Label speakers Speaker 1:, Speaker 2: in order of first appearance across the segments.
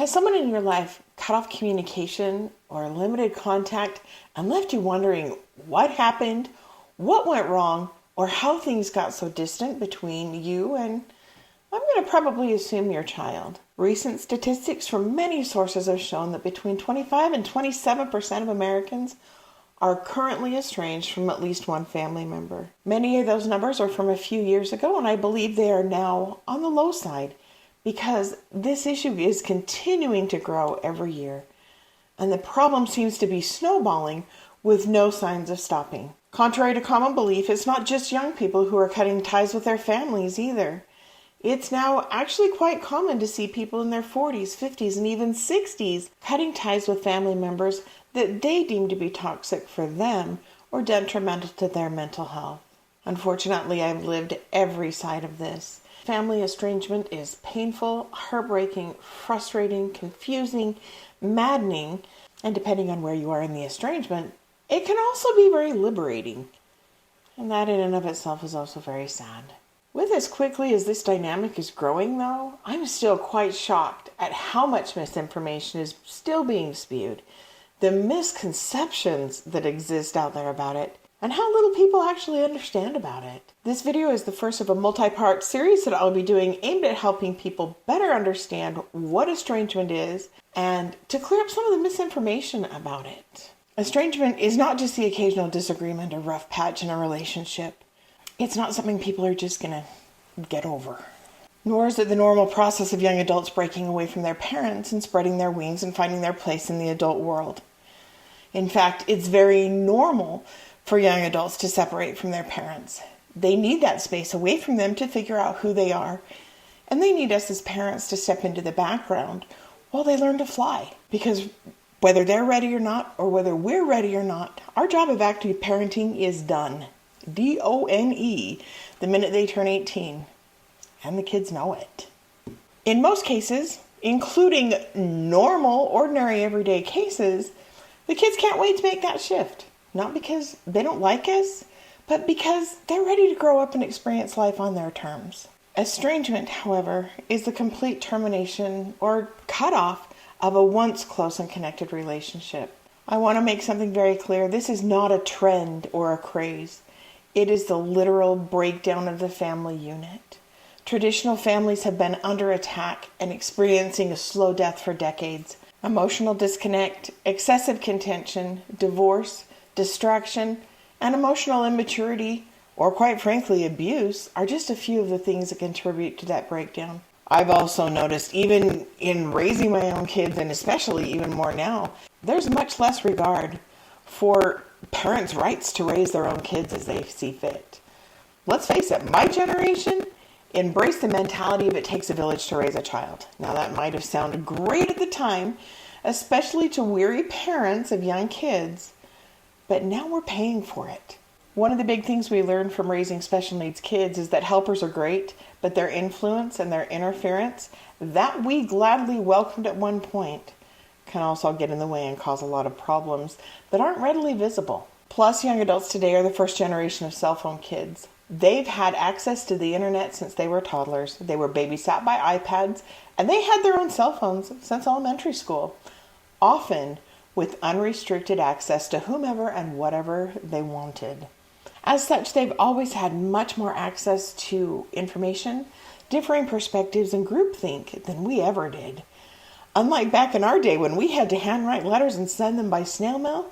Speaker 1: Has someone in your life cut off communication or limited contact and left you wondering what happened, what went wrong, or how things got so distant between you and, I'm going to probably assume, your child? Recent statistics from many sources have shown that between 25 and 27% of Americans are currently estranged from at least one family member. Many of those numbers are from a few years ago, and I believe they are now on the low side because this issue is continuing to grow every year, and the problem seems to be snowballing with no signs of stopping. Contrary to common belief, it's not just young people who are cutting ties with their families either. It's now actually quite common to see people in their 40s, 50s, and even 60s cutting ties with family members that they deem to be toxic for them or detrimental to their mental health. Unfortunately, I've lived every side of this. Family estrangement is painful, heartbreaking, frustrating, confusing, maddening, and depending on where you are in the estrangement, it can also be very liberating. And that in and of itself is also very sad. With as quickly as this dynamic is growing, though, I'm still quite shocked at how much misinformation is still being spewed, the misconceptions that exist out there about it, and how little people actually understand about it. This video is the first of a multi-part series that I'll be doing aimed at helping people better understand what estrangement is and to clear up some of the misinformation about it. Estrangement is not just the occasional disagreement or rough patch in a relationship. It's not something people are just going to get over. Nor is it the normal process of young adults breaking away from their parents and spreading their wings and finding their place in the adult world. In fact, it's very normal for young adults to separate from their parents. They need that space away from them to figure out who they are. And they need us as parents to step into the background while they learn to fly. Because whether they're ready or not, or whether we're ready or not, our job of active parenting is done. D-O-N-E, the minute they turn 18. And the kids know it. In most cases, including normal, ordinary, everyday cases, the kids can't wait to make that shift. Not because they don't like us, but because they're ready to grow up and experience life on their terms. Estrangement, however, is the complete termination or cutoff of a once close and connected relationship. I want to make something very clear. This is not a trend or a craze. It is the literal breakdown of the family unit. Traditional families have been under attack and experiencing a slow death for decades. Emotional disconnect, excessive contention, divorce, distraction, and emotional immaturity, or quite frankly abuse, are just a few of the things that contribute to that breakdown. I've also noticed, even in raising my own kids, and especially even more now, there's much less regard for parents' rights to raise their own kids as they see fit. Let's face it, my generation embraced the mentality of it takes a village to raise a child. Now that might have sounded great at the time, especially to weary parents of young kids, but now we're paying for it. One of the big things we learned from raising special needs kids is that helpers are great, but their influence and their interference that we gladly welcomed at one point can also get in the way and cause a lot of problems that aren't readily visible. Plus, young adults today are the first generation of cell phone kids. They've had access to the internet since they were toddlers. They were babysat by iPads, and they had their own cell phones since elementary school, often with unrestricted access to whomever and whatever they wanted. As such, they've always had much more access to information, differing perspectives, and groupthink than we ever did. Unlike back in our day when we had to handwrite letters and send them by snail mail,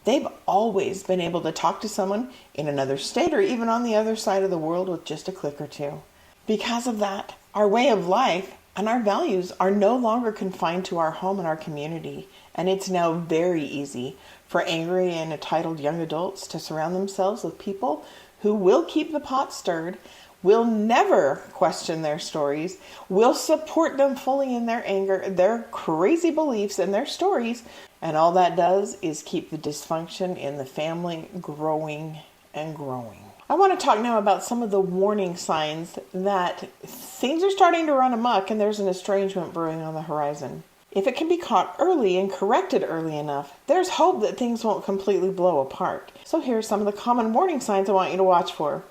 Speaker 1: they've always been able to talk to someone in another state or even on the other side of the world with just a click or two. Because of that, our way of life and our values are no longer confined to our home and our community, and it's now very easy for angry and entitled young adults to surround themselves with people who will keep the pot stirred, will never question their stories, will support them fully in their anger, their crazy beliefs, and their stories. And all that does is keep the dysfunction in the family growing and growing. I want to talk now about some of the warning signs that things are starting to run amok and there's an estrangement brewing on the horizon. If it can be caught early and corrected early enough, there's hope that things won't completely blow apart. So here are some of the common warning signs I want you to watch for.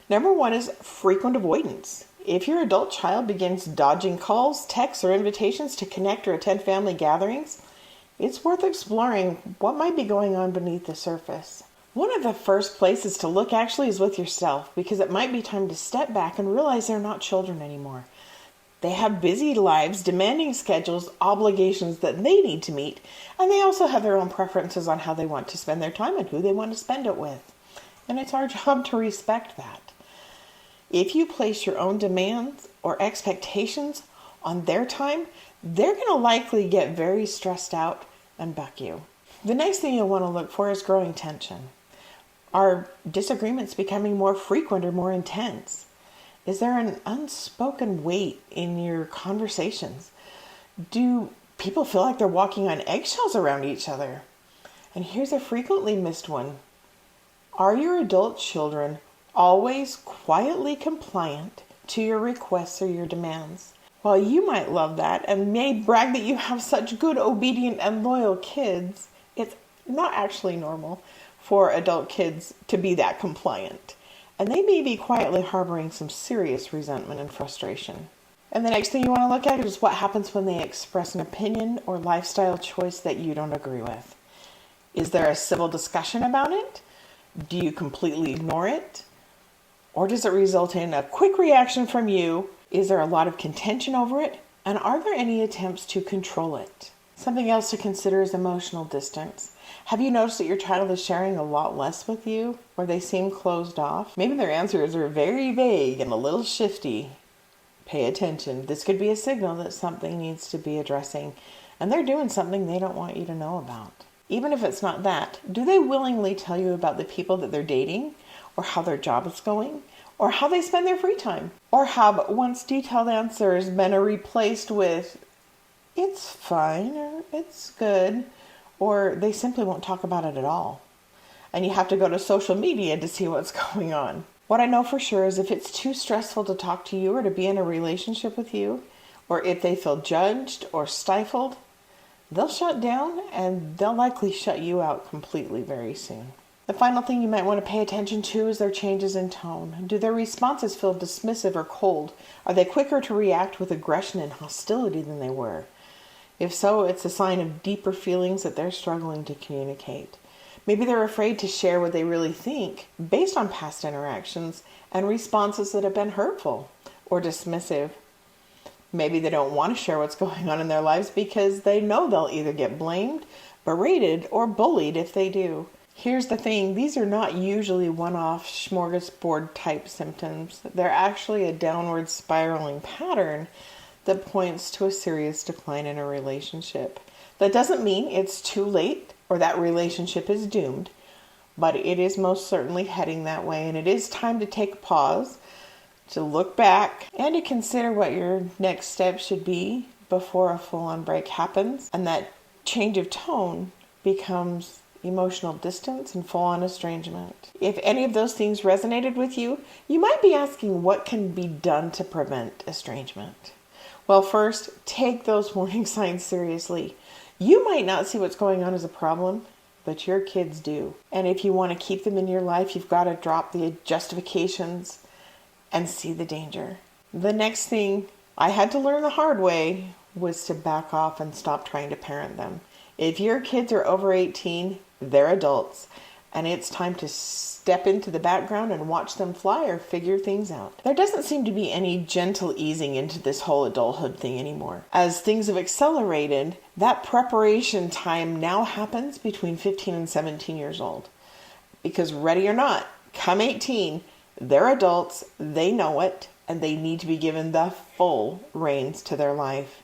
Speaker 1: Number one is frequent avoidance. If your adult child begins dodging calls, texts, or invitations to connect or attend family gatherings, it's worth exploring what might be going on beneath the surface. One of the first places to look actually is with yourself, because it might be time to step back and realize they're not children anymore. They have busy lives, demanding schedules, obligations that they need to meet, and they also have their own preferences on how they want to spend their time and who they want to spend it with. And it's our job to respect that. If you place your own demands or expectations on their time, they're going to likely get very stressed out and buck you. The next thing you'll want to look for is growing tension. Are disagreements becoming more frequent or more intense? Is there an unspoken weight in your conversations? Do people feel like they're walking on eggshells around each other? And here's a frequently missed one. Are your adult children always quietly compliant to your requests or your demands? While you might love that and may brag that you have such good, obedient, and loyal kids, it's not actually normal for adult kids to be that compliant. And they may be quietly harboring some serious resentment and frustration. And the next thing you want to look at is what happens when they express an opinion or lifestyle choice that you don't agree with. Is there a civil discussion about it? Do you completely ignore it? Or does it result in a quick reaction from you? Is there a lot of contention over it? And are there any attempts to control it? Something else to consider is emotional distance. Have you noticed that your child is sharing a lot less with you, or they seem closed off? Maybe their answers are very vague and a little shifty. Pay attention. This could be a signal that something needs to be addressing, and they're doing something they don't want you to know about. Even if it's not that, do they willingly tell you about the people that they're dating, or how their job is going, or how they spend their free time? Or have once detailed answers been replaced with, it's fine, or it's good, or they simply won't talk about it at all? And you have to go to social media to see what's going on. What I know for sure is if it's too stressful to talk to you or to be in a relationship with you, or if they feel judged or stifled, they'll shut down and they'll likely shut you out completely very soon. The final thing you might want to pay attention to is their changes in tone. Do their responses feel dismissive or cold? Are they quicker to react with aggression and hostility than they were? If so, it's a sign of deeper feelings that they're struggling to communicate. Maybe they're afraid to share what they really think based on past interactions and responses that have been hurtful or dismissive. Maybe they don't want to share what's going on in their lives because they know they'll either get blamed, berated, or bullied if they do. Here's the thing, these are not usually one-off smorgasbord type symptoms. They're actually a downward spiraling pattern that points to a serious decline in a relationship. That doesn't mean it's too late or that relationship is doomed, but it is most certainly heading that way, and it is time to take a pause, to look back, and to consider what your next step should be before a full-on break happens, and that change of tone becomes emotional distance and full-on estrangement. If any of those things resonated with you, you might be asking what can be done to prevent estrangement. Well, first, take those warning signs seriously. You might not see what's going on as a problem, but your kids do. And if you want to keep them in your life, you've got to drop the justifications and see the danger. The next thing I had to learn the hard way was to back off and stop trying to parent them. If your kids are over 18, they're adults, and it's time to step into the background and watch them fly or figure things out. There doesn't seem to be any gentle easing into this whole adulthood thing anymore. As things have accelerated, that preparation time now happens between 15 and 17 years old. Because ready or not, come 18, they're adults, they know it, and they need to be given the full reins to their life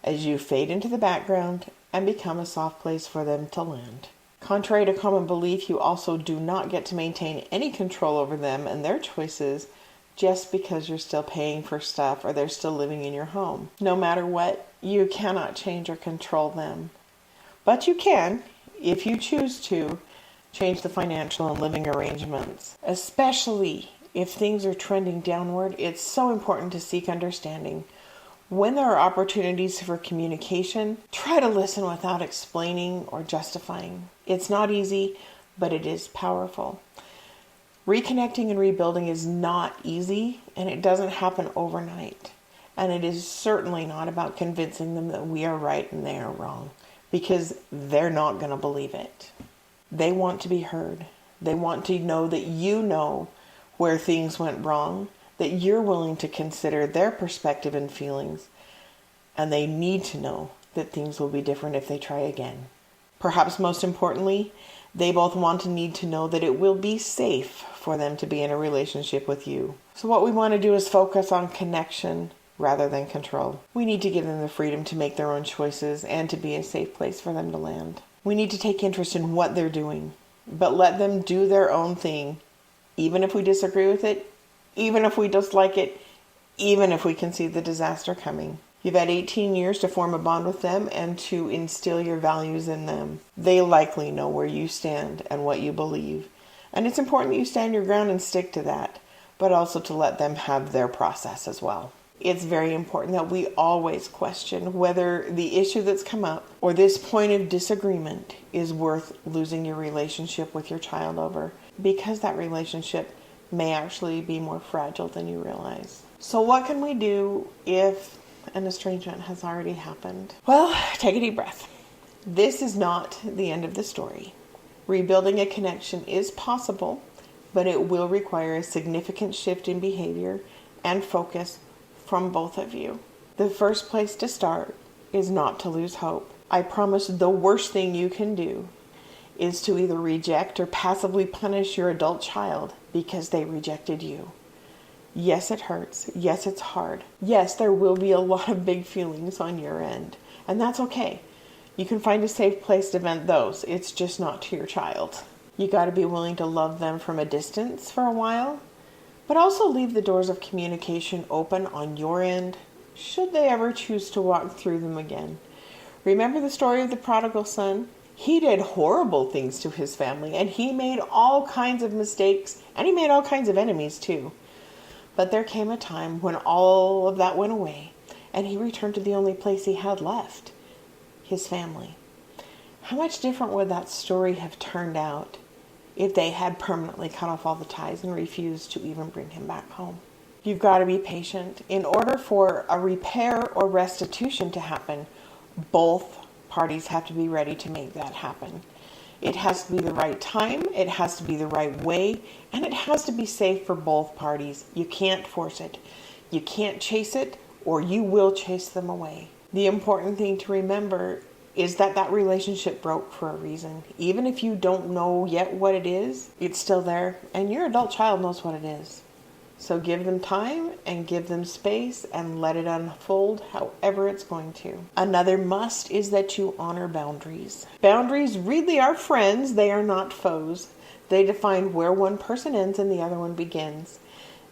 Speaker 1: as you fade into the background and become a soft place for them to land. Contrary to common belief, you also do not get to maintain any control over them and their choices just because you're still paying for stuff or they're still living in your home. No matter what, you cannot change or control them. But you can, if you choose to, change the financial and living arrangements. Especially if things are trending downward, it's so important to seek understanding. When there are opportunities for communication, try to listen without explaining or justifying. It's not easy, but it is powerful. Reconnecting and rebuilding is not easy, and it doesn't happen overnight. And it is certainly not about convincing them that we are right and they are wrong, because they're not going to believe it. They want to be heard. They want to know that you know where things went wrong, that you're willing to consider their perspective and feelings, and they need to know that things will be different if they try again. Perhaps most importantly, they both want and need to know that it will be safe for them to be in a relationship with you. So what we want to do is focus on connection rather than control. We need to give them the freedom to make their own choices and to be a safe place for them to land. We need to take interest in what they're doing, but let them do their own thing, even if we disagree with it, even if we dislike it, even if we can see the disaster coming. You've had 18 years to form a bond with them and to instill your values in them. They likely know where you stand and what you believe. And it's important that you stand your ground and stick to that, but also to let them have their process as well. It's very important that we always question whether the issue that's come up or this point of disagreement is worth losing your relationship with your child over, because that relationship may actually be more fragile than you realize. So what can we do if an estrangement has already happened? Well, take a deep breath. This is not the end of the story. Rebuilding a connection is possible, but it will require a significant shift in behavior and focus from both of you. The first place to start is not to lose hope. I promise the worst thing you can do is to either reject or passively punish your adult child because they rejected you. Yes, it hurts. Yes, it's hard. Yes, there will be a lot of big feelings on your end, and that's okay. You can find a safe place to vent those. It's just not to your child. You got to be willing to love them from a distance for a while, but also leave the doors of communication open on your end, should they ever choose to walk through them again. Remember the story of the prodigal son? He did horrible things to his family, and he made all kinds of mistakes, and he made all kinds of enemies too. But there came a time when all of that went away, and he returned to the only place he had left, his family. How much different would that story have turned out if they had permanently cut off all the ties and refused to even bring him back home? You've got to be patient. In order for a repair or restitution to happen, both parties have to be ready to make that happen. It has to be the right time, it has to be the right way, and it has to be safe for both parties. You can't force it. You can't chase it, or you will chase them away. The important thing to remember is that that relationship broke for a reason. Even if you don't know yet what it is, it's still there, and your adult child knows what it is. So give them time and give them space and let it unfold however it's going to. Another must is that you honor boundaries. Boundaries really are friends. They are not foes. They define where one person ends and the other one begins.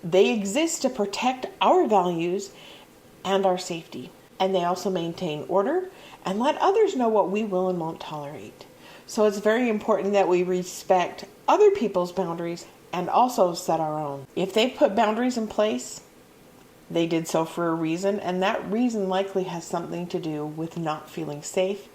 Speaker 1: They exist to protect our values and our safety. And they also maintain order and let others know what we will and won't tolerate. So it's very important that we respect other people's boundaries and also set our own. If they put boundaries in place, they did so for a reason, and that reason likely has something to do with not feeling safe,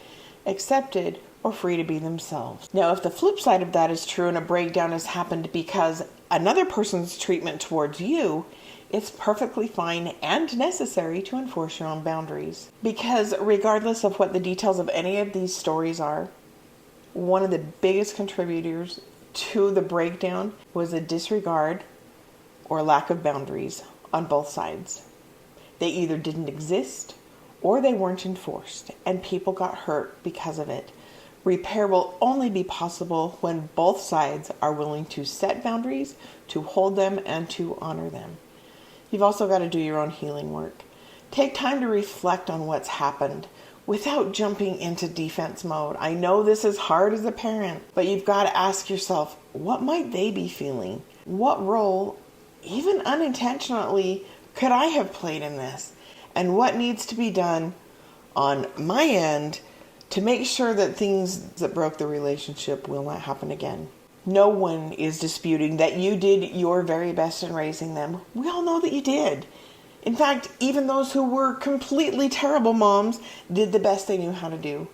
Speaker 1: accepted, or free to be themselves. Now, if the flip side of that is true and a breakdown has happened because another person's treatment towards you, it's perfectly fine and necessary to enforce your own boundaries. Because regardless of what the details of any of these stories are, one of the biggest contributors to the breakdown was a disregard or lack of boundaries on both sides. They either didn't exist or they weren't enforced, and people got hurt because of it. Repair will only be possible when both sides are willing to set boundaries, to hold them, and to honor them. You've also got to do your own healing work. Take time to reflect on what's happened without jumping into defense mode. I know this is hard as a parent, but you've got to ask yourself, what might they be feeling? What role, even unintentionally, could I have played in this? And what needs to be done on my end to make sure that things that broke the relationship will not happen again? No one is disputing that you did your very best in raising them. We all know that you did. In fact, even those who were completely terrible moms did the best they knew how to do.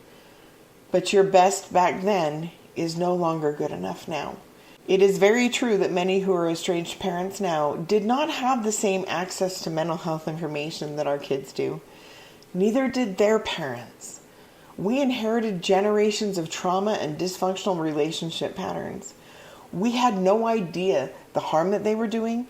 Speaker 1: But your best back then is no longer good enough now. It is very true that many who are estranged parents now did not have the same access to mental health information that our kids do. Neither did their parents. We inherited generations of trauma and dysfunctional relationship patterns. We had no idea the harm that they were doing,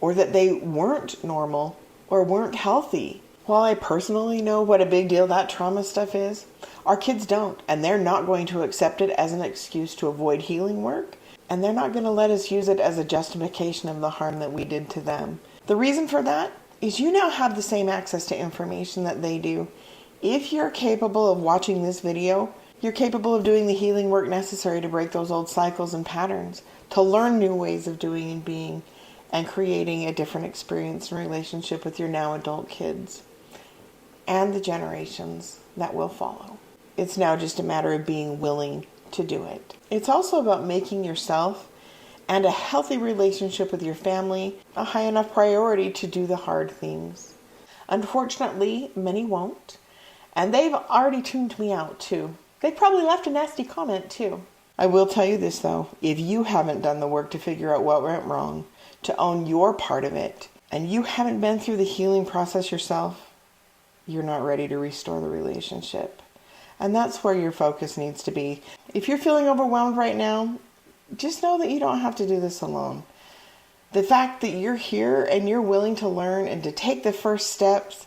Speaker 1: or that they weren't normal or weren't healthy. While I personally know what a big deal that trauma stuff is, our kids don't, and they're not going to accept it as an excuse to avoid healing work, and they're not going to let us use it as a justification of the harm that we did to them. The reason for that is you now have the same access to information that they do. If you're capable of watching this video, you're capable of doing the healing work necessary to break those old cycles and patterns, to learn new ways of doing and being, and creating a different experience and relationship with your now adult kids and the generations that will follow. It's now just a matter of being willing to do it. It's also about making yourself and a healthy relationship with your family a high enough priority to do the hard things. Unfortunately, many won't, and they've already tuned me out too. They probably left a nasty comment too. I will tell you this though, if you haven't done the work to figure out what went wrong, to own your part of it, and you haven't been through the healing process yourself, you're not ready to restore the relationship. And that's where your focus needs to be. If you're feeling overwhelmed right now, just know that you don't have to do this alone. The fact that you're here and you're willing to learn and to take the first steps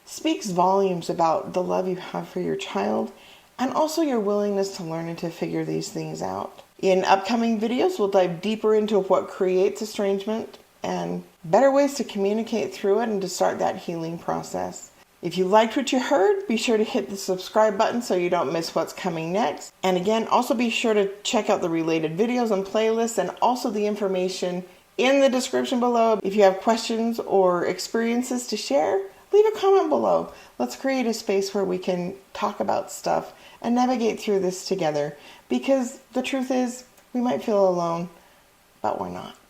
Speaker 1: speaks volumes about the love you have for your child and also your willingness to learn and to figure these things out. In upcoming videos, we'll dive deeper into what creates estrangement and better ways to communicate through it and to start that healing process. If you liked what you heard, be sure to hit the subscribe button so you don't miss what's coming next. And again, also be sure to check out the related videos and playlists and also the information in the description below. If you have questions or experiences to share, leave a comment below. Let's create a space where we can talk about stuff and navigate through this together. Because the truth is, we might feel alone, but we're not.